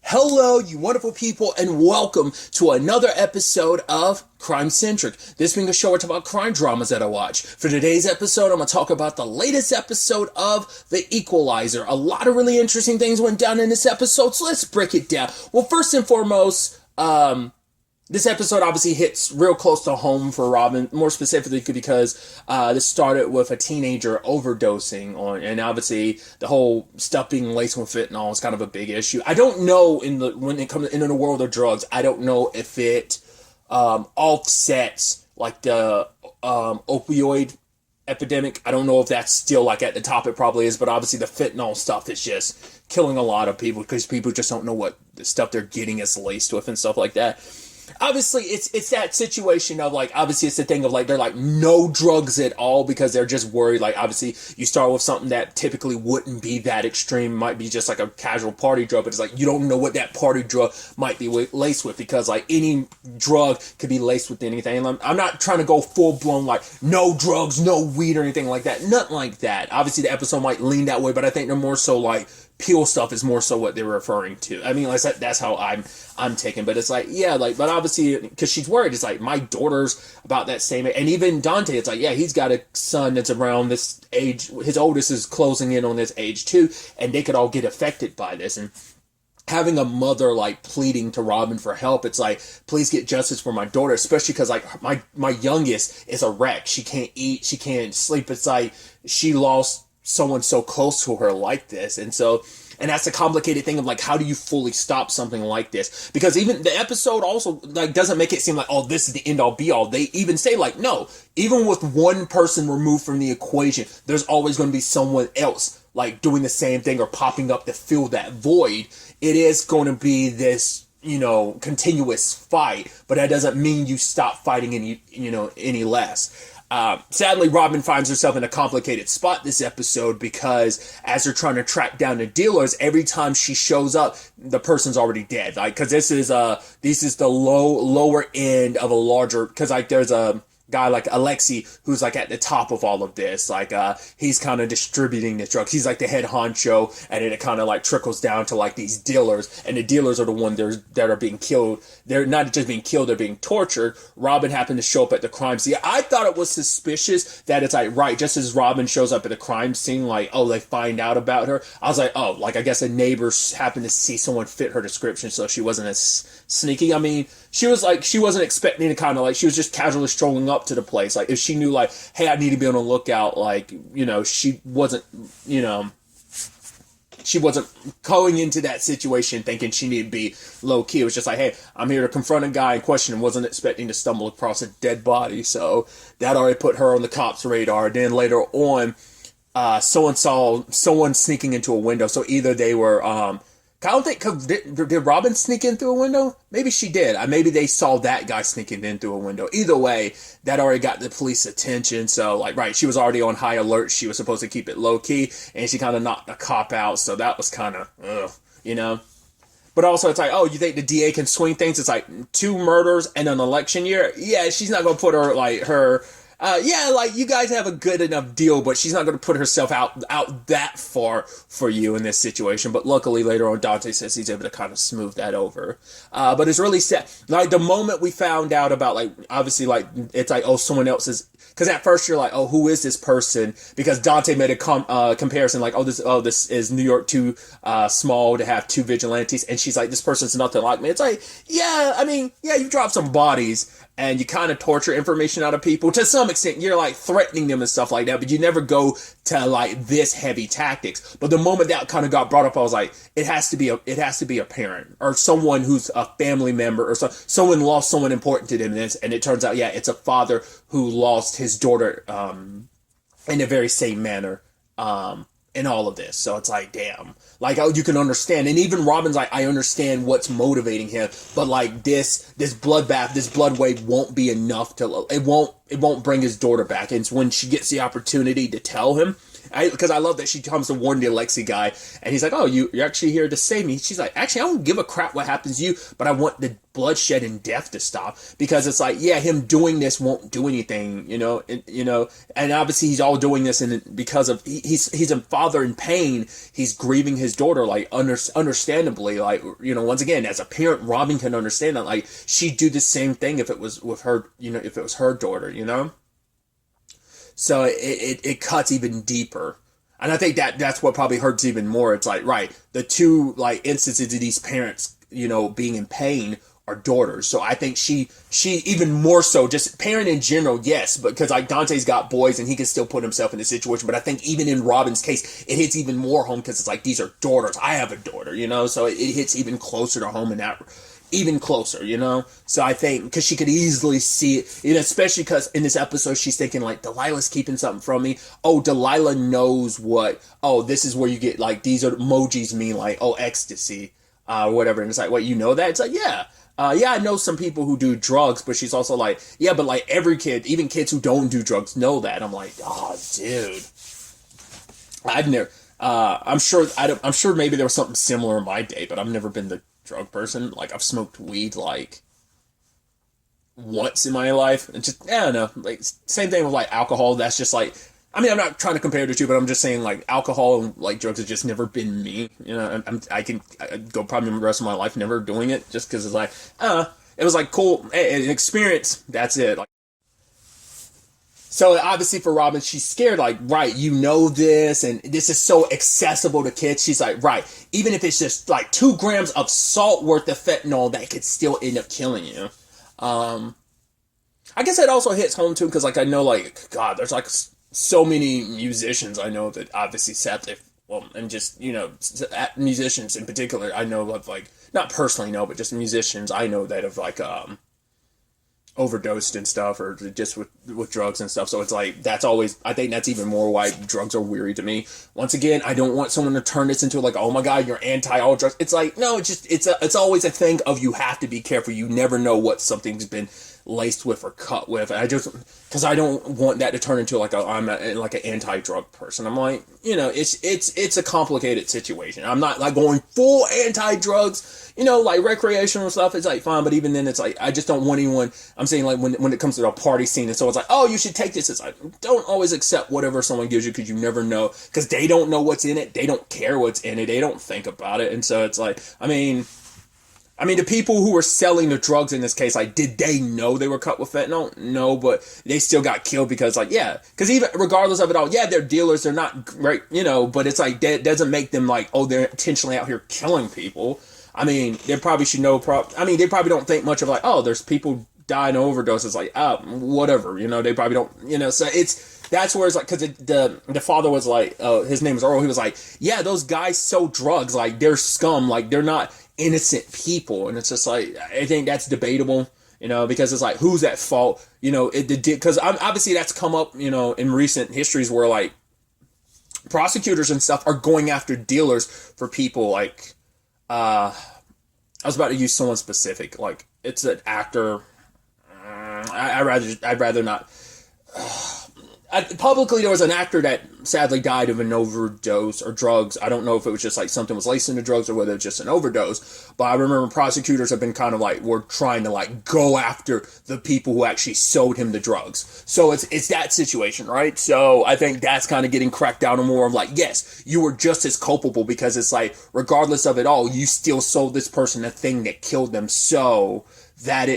Hello, you wonderful people, and welcome to another episode of Crime Centric. This being a show where I talk about crime dramas that I watch. For today's episode, I'm going to talk about the latest episode of The Equalizer. A lot of really interesting things went down in this episode, so let's break it down. Well, first and foremost, this episode obviously hits real close to home for Robin, more specifically because this started with a teenager overdosing on, and obviously the whole stuff being laced with fentanyl is kind of a big issue. I don't know when it comes into the world of drugs, I don't know if it offsets like the opioid epidemic. I don't know if that's still like at the top. It probably is, but obviously the fentanyl stuff is just killing a lot of people because people just don't know what the stuff they're getting is laced with and stuff like that. Obviously, it's that situation of, like, obviously it's the thing of, like, they're, like, no drugs at all because they're just worried. Like, obviously, you start with something that typically wouldn't be that extreme, might be just, like, a casual party drug, but it's, like, you don't know what that party drug might be laced with because, like, any drug could be laced with anything. I'm not trying to go full-blown, like, no drugs, no weed or anything like that. Nothing like that. Obviously, the episode might lean that way, but I think they're more so, like, peel stuff is more so what they're referring to. I mean, like, that's how I'm taking, but it's like, yeah, like, but obviously, because she's worried, it's like, my daughter's about that same age, and even Dante, it's like, yeah, he's got a son that's around this age, his oldest is closing in on this age too, and they could all get affected by this, and having a mother, like, pleading to Robin for help, it's like, please get justice for my daughter, especially because, like, my youngest is a wreck, she can't eat, she can't sleep, it's like, she lost someone so close to her like this, and that's a complicated thing of, like, how do you fully stop something like this? Because even the episode also, like, doesn't make it seem like, oh, this is the end all be all. They even say, like, no, even with one person removed from the equation, there's always going to be someone else, like, doing the same thing or popping up to fill that void. It is going to be this, continuous fight, but that doesn't mean you stop fighting any less. Sadly, Robin finds herself in a complicated spot this episode because as they're trying to track down the dealers, every time she shows up, the person's already dead. Like, because this is the lower end of a larger, because, like, there's a guy like Alexei who's, like, at the top of all of this. Like, he's kind of distributing the drugs. He's like the head honcho, and then it kind of, like, trickles down to, like, these dealers, and the dealers are the ones that are being killed. They're not just being killed, they're being tortured. Robin happened to show up at the crime scene. I thought it was suspicious that it's like, right, just as Robin shows up at the crime scene, like, oh, they find out about her. I was like, oh, like, I guess a neighbor happened to see someone fit her description, so she wasn't as sneaky. I mean, she wasn't expecting to kind of, like, she was just casually strolling up to the place. Like, if she knew, like, hey, I need to be on the lookout, like, she wasn't going into that situation thinking she needed to be low key. It was just like, hey, I'm here to confront a guy in question and wasn't expecting to stumble across a dead body. So that already put her on the cops' radar. Then later on, someone saw someone sneaking into a window. So either they were, I don't think, did Robin sneak in through a window? Maybe she did. Maybe they saw that guy sneaking in through a window. Either way, that already got the police attention. So, like, right, she was already on high alert. She was supposed to keep it low key, and she kind of knocked a cop out. So that was kind of, But also, it's like, oh, you think the DA can swing things? It's like 2 murders and an election year. Yeah, she's not gonna put her you guys have a good enough deal, but she's not going to put herself out that far for you in this situation. But luckily, later on, Dante says he's able to kind of smooth that over. But it's really sad. Like, the moment we found out about, like, obviously, like, it's like, oh, someone else is, because at first you're like, oh, who is this person? Because Dante made a comparison, like, this is New York too small to have 2 vigilantes, and she's like, this person's nothing like me. It's like, yeah, I mean, yeah, you dropped some bodies, and you kind of torture information out of people. To some extent, you're, like, threatening them and stuff like that, but you never go to, like, this heavy tactics. But the moment that kind of got brought up, I was like, it has to be a parent or someone who's a family member or someone lost someone important to them. And it turns out, yeah, it's a father who lost his daughter in the very same manner in all of this. So it's like, damn. Like, oh, you can understand. And even Robin's like, I understand what's motivating him, but, like, this bloodbath, this blood wave won't be enough it won't bring his daughter back. And it's when she gets the opportunity to tell him, Because I love that she comes to warn the Alexi guy, and he's like, "Oh, you're actually here to save me." She's like, "Actually, I don't give a crap what happens to you, but I want the bloodshed and death to stop." Because it's like, yeah, him doing this won't do anything, and obviously he's all doing this because of he's a father in pain. He's grieving his daughter, like understandably, like once again, as a parent, Robin can understand that, like she'd do the same thing if it was with her, if it was her daughter, So it cuts even deeper. And I think that's what probably hurts even more. It's like, right, the two like instances of these parents, being in pain are daughters. So I think she even more so, just parent in general, yes, because like Dante's got boys and he can still put himself in the situation. But I think even in Robin's case, it hits even more home because it's like, these are daughters. I have a daughter, so it hits even closer to home in that even closer, So I think, because she could easily see it, especially because in this episode, she's thinking, like, Delilah's keeping something from me. Oh, Delilah knows this is where you get, like, these are emojis mean, like, oh, ecstasy, or whatever. And it's like, what, you know that? It's like, yeah. Yeah, I know some people who do drugs, but she's also like, yeah, but, like, every kid, even kids who don't do drugs know that. I'm like, oh, dude. I've never, I'm sure maybe there was something similar in my day, but I've never been the drug person. Like, I've smoked weed like once in my life, and just, I don't know, like, same thing with like alcohol. That's just like, I mean, I'm not trying to compare the two, but I'm just saying, like, alcohol and like drugs have just never been me. I'd go probably the rest of my life never doing it, just because it's like, it was like cool, an experience. That's it. Like, so obviously for Robin, she's scared, like, right, this, and this is so accessible to kids. She's like, right, even if it's just like 2 grams of salt worth of fentanyl, that could still end up killing you. I guess it also hits home too, because like I know, like, God, there's like so many musicians I know that obviously sadly, and just, musicians in particular, I know of, like, not personally know, but just musicians I know that have like, overdosed and stuff, or just with drugs and stuff. So it's like, I think that's even more why drugs are weird to me. Once again, I don't want someone to turn this into like, oh my God, you're anti all drugs. It's like, no, it's always a thing of, you have to be careful. You never know what something's been laced with or cut with. And because I don't want that to turn into like I'm like an anti-drug person. I'm like, it's a complicated situation. I'm not like going full anti-drugs, like recreational stuff. It's like fine, but even then, it's like, I just don't want anyone. I'm saying, like, when it comes to a party scene, and so it's like, oh, you should take this. It's like, don't always accept whatever someone gives you, because you never know, because they don't know what's in it. They don't care what's in it. They don't think about it. And so it's like, I mean, the people who were selling the drugs in this case, like, did they know they were cut with fentanyl? No, but they still got killed because, like, yeah. Because even regardless of it all, yeah, they're dealers. They're not great, but it's like, that doesn't make them like, oh, they're intentionally out here killing people. I mean, they probably should know. They probably don't think much of like, oh, there's people dying of overdoses. Like, whatever, they probably don't, so that's where it's like, because the father was like, his name was Earl. He was like, yeah, those guys sell drugs. Like, they're scum. Like, they're not innocent people. And it's just like, I think that's debatable, because it's like, who's at fault? Because obviously that's come up, in recent histories where like prosecutors and stuff are going after dealers for people like, I was about to use someone specific, like it's an actor. I'd rather not. Publicly, there was an actor that sadly died of an overdose or drugs. I don't know if it was just like something was laced into drugs or whether it's just an overdose. But I remember prosecutors have been kind of like, we're trying to like go after the people who actually sold him the drugs. So it's that situation, right? So I think that's kind of getting cracked down on more of like, yes, you were just as culpable, because it's like, regardless of it all, you still sold this person a thing that killed them. So that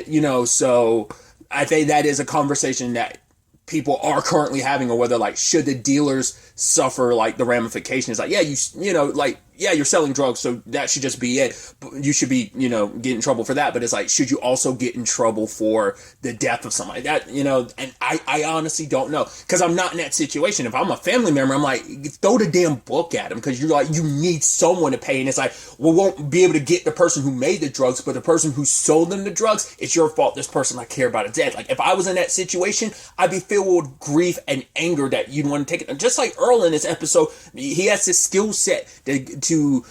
so I think that is a conversation that people are currently having, or whether like, should the dealers suffer like the ramifications? Like, yeah, you're selling drugs, so that should just be it. You should be, get in trouble for that. But it's like, should you also get in trouble for the death of somebody? That, and I honestly don't know, because I'm not in that situation. If I'm a family member, I'm like, throw the damn book at him, because you're like, you need someone to pay. And it's like, we won't be able to get the person who made the drugs, but the person who sold them the drugs, it's your fault. This person I care about is dead. Like, if I was in that situation, I'd be filled with grief and anger that you'd want to take it. Just like Earl in this episode, he has this skill set to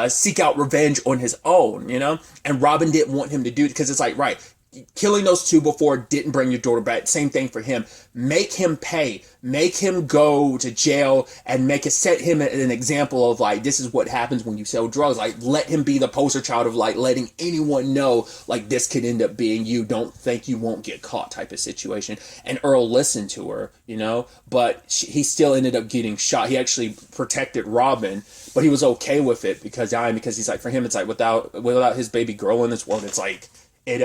seek out revenge on his own, and Robin didn't want him to do it, because it's like, right, killing those two before didn't bring your daughter back. Same thing for him. Make him pay. Make him go to jail and set him an example of like, this is what happens when you sell drugs. Like, let him be the poster child of like letting anyone know like this could end up being you. Don't think you won't get caught type of situation. And Earl listened to her, but he still ended up getting shot. He actually protected Robin, but he was okay with it because he's like, for him, it's like without his baby girl in this world, it's like it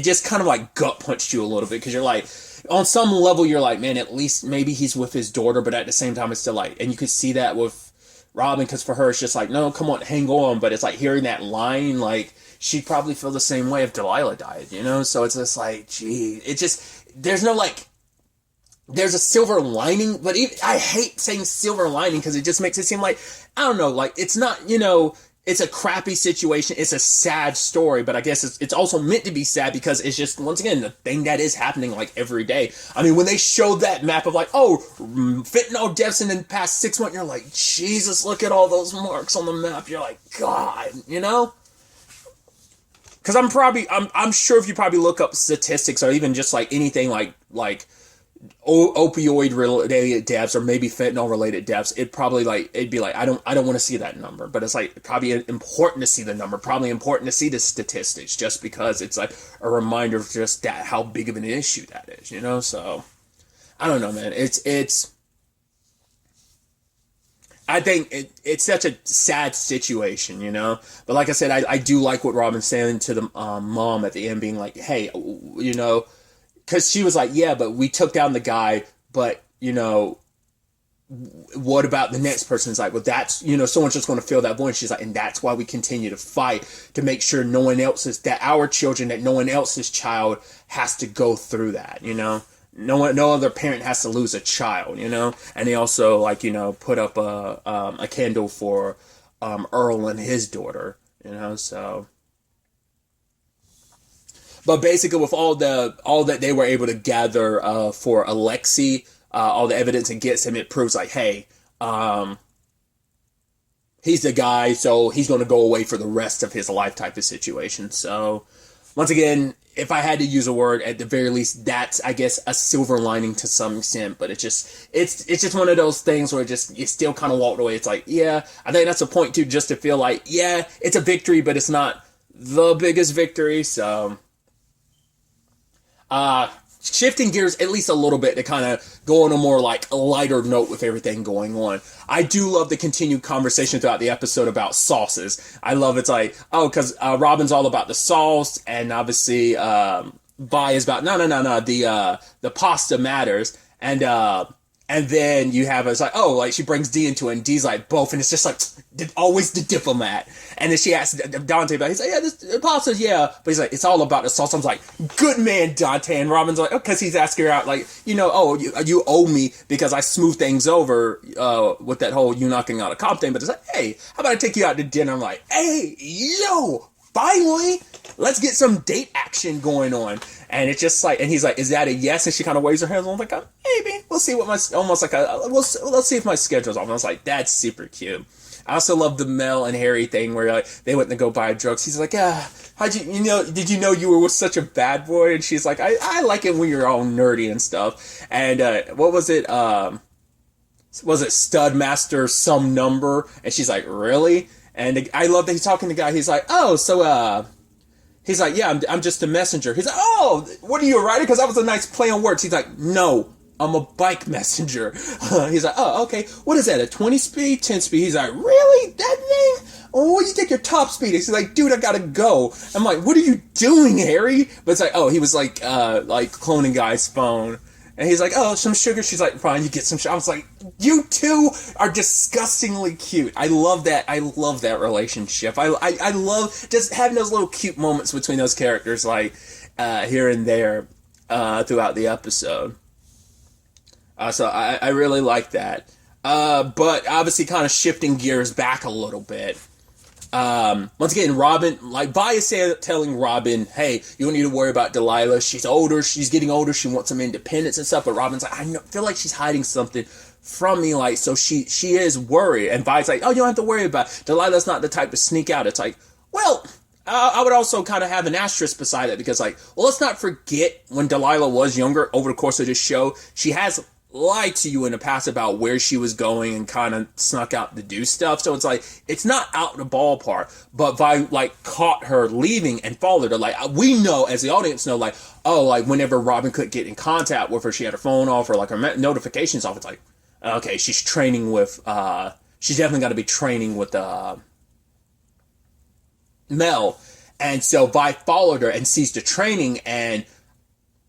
just kind of like gut punched you a little bit because you're like, on some level, you're like, man, at least maybe he's with his daughter, but at the same time, it's still like, and you could see that with Robin because for her, it's just like, no, come on, hang on. But it's like hearing that line, like she'd probably feel the same way if Delilah died, So it's just like, gee, there's no like, there's a silver lining, but I hate saying silver lining because it just makes it seem like, I don't know, like it's not, it's a crappy situation. It's a sad story, but I guess it's also meant to be sad because it's just, once again, the thing that is happening like every day. I mean, when they showed that map of like, fentanyl deaths in the past 6 months, you're like, Jesus, look at all those marks on the map. You're like, God, Because I'm sure if you probably look up statistics or even just like anything like opioid related deaths or maybe fentanyl related deaths, it'd be like I don't want to see that number, but it's like probably important to see the number, probably important to see the statistics just because it's like a reminder of just that how big of an issue that is, so I don't know, man. It's I think it's such a sad situation, but like I said, I do like what Robin's saying to the mom at the end, being like, hey, because she was like, yeah, but we took down the guy, but, what about the next person? It's like, well, that's, someone's just going to fill that void. She's like, and that's why we continue to fight to make sure no one else's child has to go through that, No other parent has to lose a child, And they also, like, put up a candle for Earl and his daughter, so... But basically, with all that they were able to gather for Alexei, all the evidence against him, it proves like, hey, he's the guy, so he's going to go away for the rest of his life type of situation. So, once again, if I had to use a word, at the very least, that's, I guess, a silver lining to some extent. But it's just one of those things where you still kind of walked away. It's like, yeah, I think that's a point too, just to feel like, yeah, it's a victory, but it's not the biggest victory. So. Shifting gears at least a little bit to kind of go on a more like lighter note with everything going on. I do love the continued conversation throughout the episode about sauces. I love it's like, because Robin's all about the sauce, and obviously Vi is about no, the pasta matters, and then you have it's like, like she brings D into it, and D's like both, and it's just like always the diplomat. And then she asks Dante about it. He's like, yeah, this pasta's, yeah. But he's like, it's all about the sauce. I'm like, good man, Dante. And Robin's like, because he's asking her out, like, you owe me because I smooth things over with that whole you knocking out a cop thing. But it's like, hey, how about I take you out to dinner? I'm like, hey, finally, let's get some date action going on. And it's just like, and he's like, is that a yes? And she kind of waves her hands. I'm like, maybe. We'll see what let's see if my schedule's off. And I was like, that's super cute. I also love the Mel and Harry thing where like they went to go buy drugs. He's like, did you know you were such a bad boy? And she's like, I like it when you're all nerdy and stuff. And what was it? Was it Stud Master some number? And she's like, really? And I love that he's talking to the guy. He's like, he's like, yeah, I'm just a messenger. He's like, what are you, a writer? Because that was a nice play on words. He's like, no, I'm a bike messenger. He's like, okay, what is that, a 20 speed, 10 speed? He's like, really? That name? Oh, you take your top speed. He's like, dude, I gotta go. I'm like, what are you doing, Harry? But it's like, he was like cloning guy's phone. And he's like, some sugar. She's like, fine, you get some sugar. I was like, you two are disgustingly cute. I love that. I love that relationship. I love just having those little cute moments between those characters, like, here and there, throughout the episode. So I really like that. But obviously kind of shifting gears back a little bit. Once again, Robin, like Vi is telling Robin, hey, you don't need to worry about Delilah. She's older. She's getting older. She wants some independence and stuff. But Robin's like, feel like she's hiding something from me. Like, so she is worried. And Vi's like, you don't have to worry about it. Delilah's not the type to sneak out. It's like, well, I would also kind of have an asterisk beside it because, like, well, let's not forget when Delilah was younger, over the course of this show, she has lied to you in the past about where she was going and kind of snuck out to do stuff. So it's like, it's not out the ballpark, but Vi, like, caught her leaving and followed her. Like, we know, as the audience know, like, oh, like, whenever Robin could get in contact with her, she had her phone off or, like, her notifications off. It's like, okay, she's training with, she's definitely got to be training with, Mel. And so Vi followed her and sees the training, and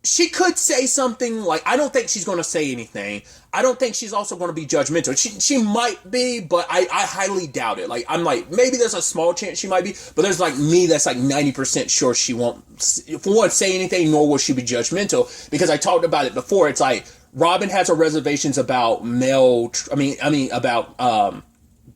she could say something. Like, I don't think she's going to say anything. I don't think she's also going to be judgmental. She might be, but I highly doubt it. Like, I'm like, maybe there's a small chance she might be, but there's like me that's like 90% sure she won't, for one, say anything, nor will she be judgmental, because I talked about it before. It's like, Robin has her reservations about about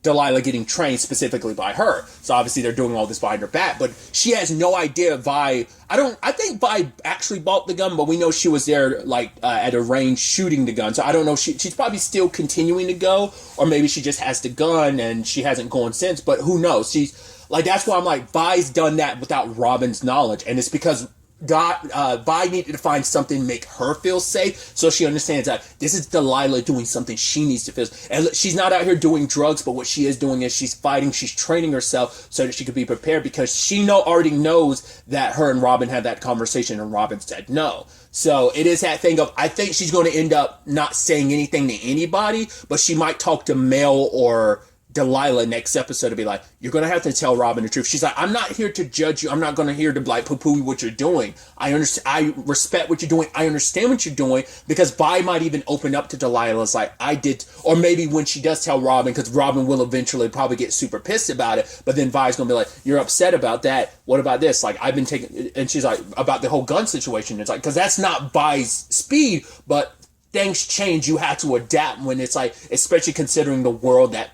Delilah getting trained specifically by her. So obviously they're doing all this behind her back, but she has no idea Vi, I think Vi actually bought the gun, but we know she was there, like, at a range shooting the gun. So I don't know, she's probably still continuing to go, or maybe she just has the gun and she hasn't gone since, but who knows? She's, like, that's why I'm like, Vi's done that without Robin's knowledge, and it's because Vi needed to find something to make her feel safe, so she understands that this is Delilah doing something she needs to feel. And she's not out here doing drugs, but what she is doing is she's fighting, she's training herself so that she could be prepared, because she already knows that her and Robin had that conversation and Robin said no. So it is that thing of, I think she's going to end up not saying anything to anybody, but she might talk to Mel or Delilah next episode to be like, you're going to have to tell Robin the truth. She's like, I'm not here to judge you. I'm not going to here to, like, poo-poo what you're doing. I understand. I respect what you're doing. I understand what you're doing, because Vi might even open up to Delilah's like, I did. Or maybe when she does tell Robin, because Robin will eventually probably get super pissed about it, but then Vi's going to be like, you're upset about that. What about this? Like, I've been taking, and she's like, about the whole gun situation. It's like, because that's not Vi's speed, but things change. You have to adapt when it's like, especially considering the world that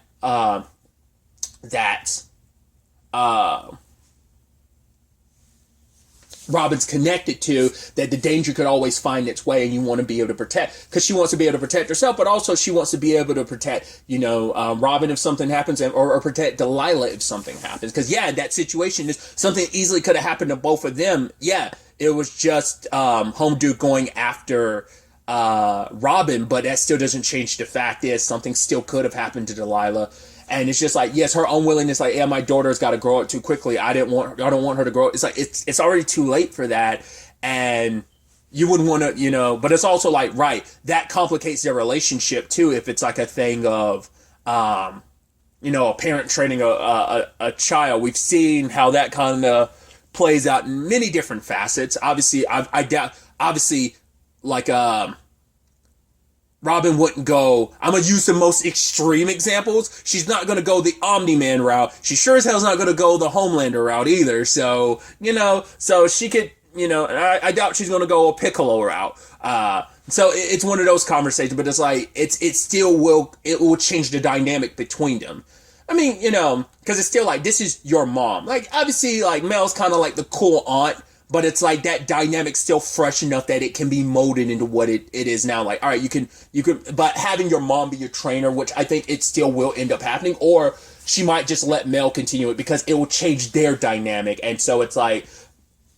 Robin's connected to, that the danger could always find its way, and you want to be able to protect, because she wants to be able to protect herself, but also she wants to be able to protect, Robin if something happens, or protect Delilah if something happens, because that situation is something easily could have happened to both of them. It was just Home Duke going after Robin, but that still doesn't change the fact is something still could have happened to Delilah. And it's just like, yes, her unwillingness, like, my daughter's got to grow up too quickly. I don't want her to grow up. It's like, it's already too late for that. And you wouldn't want to, but it's also like, right, that complicates their relationship too. If it's like a thing of, a parent training a child. We've seen how that kind of plays out in many different facets. Obviously, I doubt, like, Robin wouldn't go, I'm going to use the most extreme examples. She's not going to go the Omni-Man route. She sure as hell's not going to go the Homelander route either. So, so she could, I doubt she's going to go a Piccolo route. So it's one of those conversations, but it's like, it will change the dynamic between them. I mean, because it's still like, this is your mom. Like, obviously, like, Mel's kind of like the cool aunt, but it's like that dynamic's still fresh enough that it can be molded into what it is now. Like, all right, you can, but having your mom be your trainer, which I think it still will end up happening, or she might just let Mel continue it because it will change their dynamic. And so it's like,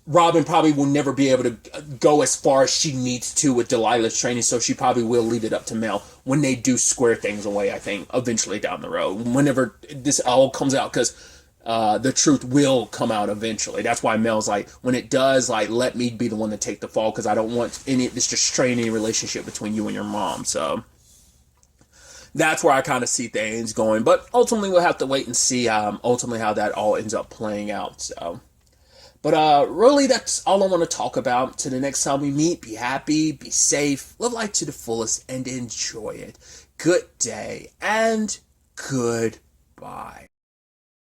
Robin probably will never be able to go as far as she needs to with Delilah's training, so she probably will leave it up to Mel when they do square things away, I think, eventually down the road, whenever this all comes out, because the truth will come out eventually. That's why Mel's like, when it does, like, let me be the one to take the fall, because I don't want this to strain any relationship between you and your mom. So that's where I kind of see things going, but ultimately we'll have to wait and see ultimately how that all ends up playing out. So, but really, that's all I want to talk about. Till the next time we meet, be happy, be safe, live life to the fullest, and enjoy it. Good day and goodbye.